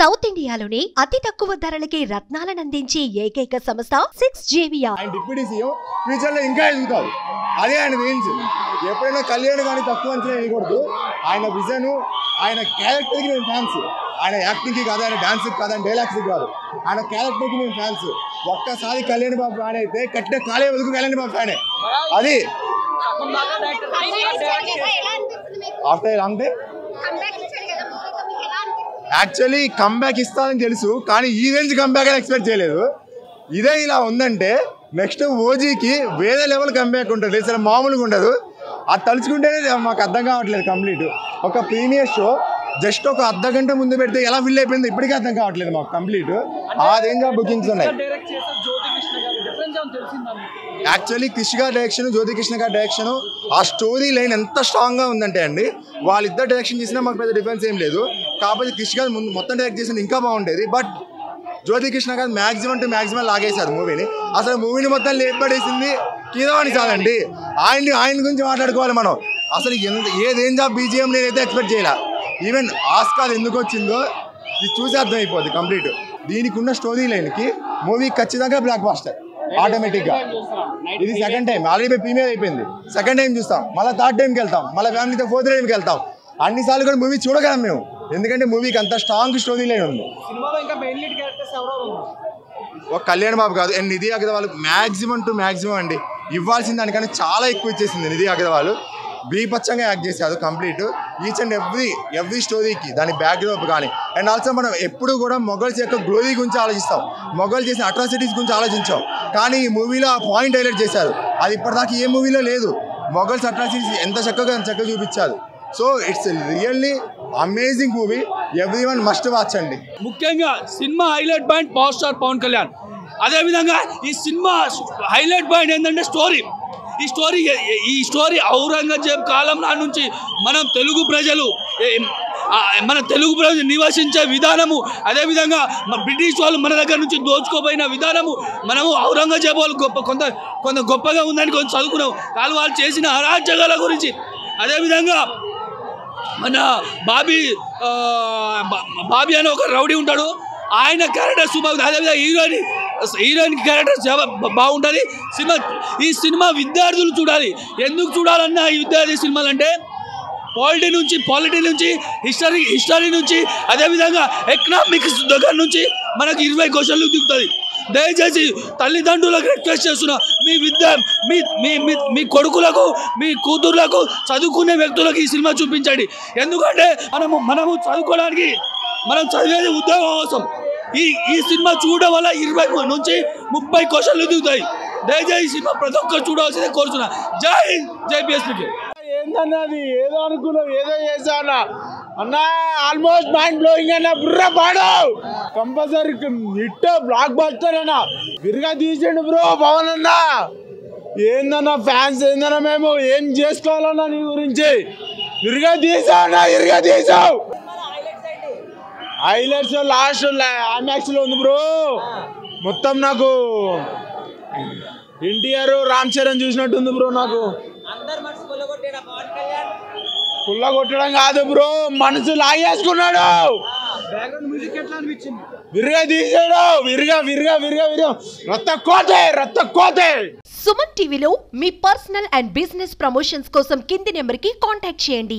South ఇండియాలోనే అతి తక్కువ ధరలకి రత్నాలను అందించే ఏకైక సంస్థ 6JVR. ఆయన డిప్యూటీ సీఎం ఫ్యూచర్ లో ఇంకా ఎదుగుతారు. అదే ఆయన రేంజ్. ఎప్పుడైనా కళ్యాణ్ కానీ తక్కువ అంచనా వేయకూడదు. ఆయన విజన్, ఆయన క్యారెక్టర్కి నేను ఫ్యాన్స్. ఆయన యాక్టింగ్కి కాదు, ఆయన డాన్స్కి కాదు, ఆయన డైలాగ్స్కి కాదు, ఆయన క్యారెక్టర్కి నేను ఫ్యాన్స్. ఒక్కసారి కళ్యాణ్ బాబు ఫ్యాన్ అయితే కట్టిన కాలే వరకు కళ్యాణ్ బాబు ఫ్యానే. అది ఆఫ్టర్ అంటే యాక్చువల్లీ కంబ్యాక్ ఇస్తానని తెలుసు, కానీ ఈ రేంజ్ కంబ్యాక్ అని ఎక్స్పెక్ట్ చేయలేదు. ఇదే ఇలా ఉందంటే నెక్స్ట్ ఓజీకి వేరే లెవెల్ కంబ్యాక్ ఉంటుంది, అసలు మామూలుగా ఉండదు. అది తలుచుకుంటేనే మాకు అర్థం కావట్లేదు. కంప్లీట్ ఒక ప్రీమియర్ షో జస్ట్ ఒక అర్ధ గంట ముందు పెడితే ఎలా ఫిల్ అయిపోయింది ఇప్పటికీ అర్థం కావట్లేదు మాకు. కంప్లీట్ ఆ రేంజ్ ఆఫ్ బుకింగ్స్ ఉన్నాయి. యాక్చువల్లీ క్రిష్ గారి డైరెక్షన్, జ్యోతి కృష్ణ గారి డైరెక్షన్, ఆ స్టోరీ లైన్ ఎంత స్ట్రాంగ్గా ఉందంటే అండి, వాళ్ళిద్దరు డైరెక్షన్ చేసినా మాకు పెద్ద డిఫరెన్స్ ఏం లేదు. కాకపోతే క్రిష్ గారు ముందు మొత్తం డైరెక్ట్ చేసిన ఇంకా బాగుండేది. బట్ జ్యోతి కృష్ణ గారు మ్యాక్సిమం టు మ్యాక్సిమం లాగేశారు మూవీని. అసలు మూవీని మొత్తం లేపడేసింది కీరవాణి చాలండి. ఆయన గురించి మాట్లాడుకోవాలి మనం. అసలు ఏ రేంజ్ ఆఫ్ బీజిఎం నేనైతే ఎక్స్పెక్ట్ చేయలే. ఈవెన్ ఆస్కార్ ఎందుకు వచ్చిందో ఇది చూసి అర్థమైపోద్ది కంప్లీట్. దీనికి ఉన్న స్టోరీ లైన్కి మూవీ ఖచ్చితంగా బ్లాక్ బాస్టర్ ఆటోమేటిక్గా. ఇది సెకండ్ టైం, ఆల్రెడీ ప్రీమియర్ అయిపోయింది. సెకండ్ టైం చూస్తాం, మళ్ళీ థర్డ్ టైంకి వెళ్తాం, మళ్ళీ ఫ్యామిలీతో ఫోర్త్ టైంకి వెళ్తాం. అన్నిసార్లు కూడా మూవీ చూడగలం మేము, ఎందుకంటే మూవీకి అంత స్ట్రాంగ్ స్టోరీ లైన్ ఉంది. ఒక కళ్యాణ్ బాబు కాదు, and Nidhi Agarwal maximum to maximum అండి ఇవ్వాల్సిన దానికన్నా చాలా ఎక్కువ ఇచ్చేసింది నిధి అగర్వాల్. బీపచ్చంగా యాక్ట్ చేశారు కంప్లీట్. ఈచ్ అండ్ ఎవ్రీ స్టోరీకి దాని బ్యాక్డ్రాప్ కానీ. అండ్ ఆల్సో మనం ఎప్పుడు కూడా మొఘల్స్ యొక్క గ్లోరీ గురించి ఆలోచిస్తాం, మొఘల్ చేసిన అట్రాసిటీస్ గురించి ఆలోచించాం. కానీ ఈ మూవీలో ఆ పాయింట్ హైలైట్ చేశారు. అది ఇప్పటిదాకా ఏ మూవీలో లేదు. మొఘల్స్ అట్రాసిటీస్ ఎంత చక్కగా చూపించారు. So it's really amazing movie. Everyone must watch అండి. ముఖ్యంగా cinema highlight point power star Pawan Kalyan. అదేవిధంగా ఈ సినిమా హైలైట్ పాయింట్ ఏంటంటే స్టోరీ. ఈ స్టోరీ ఔరంగజేబ్ కాలం నాటి నుంచి మన తెలుగు ప్రజలు నివసించే విధానము, అదేవిధంగా బ్రిటిష్ వాళ్ళు మన దగ్గర నుంచి దోచుకోపోయిన విధానము, మనము ఔరంగజేబ్ వాళ్ళు కొంత గొప్పగా ఉందని కొంచెం చదువుకున్నాం. వాళ్ళు చేసిన అరాచకాల గురించి, అదేవిధంగా మన బాబీ అనే ఒక రౌడీ ఉంటాడు, ఆయన క్యారెక్టర్ సూపర్. అదేవిధంగా హీరోయిన్ క్యారెక్టర్ చాలా బాగుంటుంది. ఈ సినిమా విద్యార్థులు చూడాలి. ఎందుకు చూడాలన్నా ఈ విద్యార్థి సినిమాలు అంటే పాలిటీ నుంచి హిస్టరీ నుంచి, అదేవిధంగా ఎకనామిక్స్ దగ్గర నుంచి మనకి 20 క్వశ్చన్లు దిగుతుంది. దయచేసి తల్లిదండ్రులకు రిక్వెస్ట్ చేస్తున్నా, మీ కొడుకులకు, మీ కూతుర్లకు, చదువుకునే వ్యక్తులకు ఈ సినిమా చూపించండి. ఎందుకంటే మనము చదువుకోవడానికి, మనం చదివేది ఉద్యోగం కోసం. ఈ సినిమా చూడడం వల్ల 20 నుంచి 30 క్వశ్చన్లు దిగుతాయి. దయచేసి ఈ సినిమా ప్రతి ఒక్కరు చూడవలసిందే కోరుతున్నా. జై బిఎస్పీ. ఏందన్నది ఏదో అనుకున్నావు, ఏదో చేసా అన్న. ఆల్మోస్ట్ మైండ్ బ్లోయింగ్ అన్న. బుర్ర పాడు కంపల్సరీ హిట్ బ్లాక్ బస్టర్ అన్న. విరిగా తీసేయండి బ్రో పవన్ అన్న. ఏందన్నా ఫ్యాన్స్, ఏందన్నా మేము ఏం చేసుకోవాలన్నా నీ గురించి. విరిగా తీసావు. హైలైట్స్ లాస్ట్ ఐమాక్స్లో ఉంది బ్రో. మొత్తం నాకు ఎన్టీఆర్, రామ్ చరణ్ చూసినట్టుంది బ్రో. నాకు పుల్ల కొట్టడం కాదు బ్రో, మనసు లాగేసుకున్నాడు. విరిగా తీసాడు. విరిగా రక్త కోతే. సుమన్ టీవీలో మీ పర్సనల్ అండ్ బిజినెస్ ప్రమోషన్స్ కోసం కింది నెంబర్కి కాంటాక్ట్ చేయండి.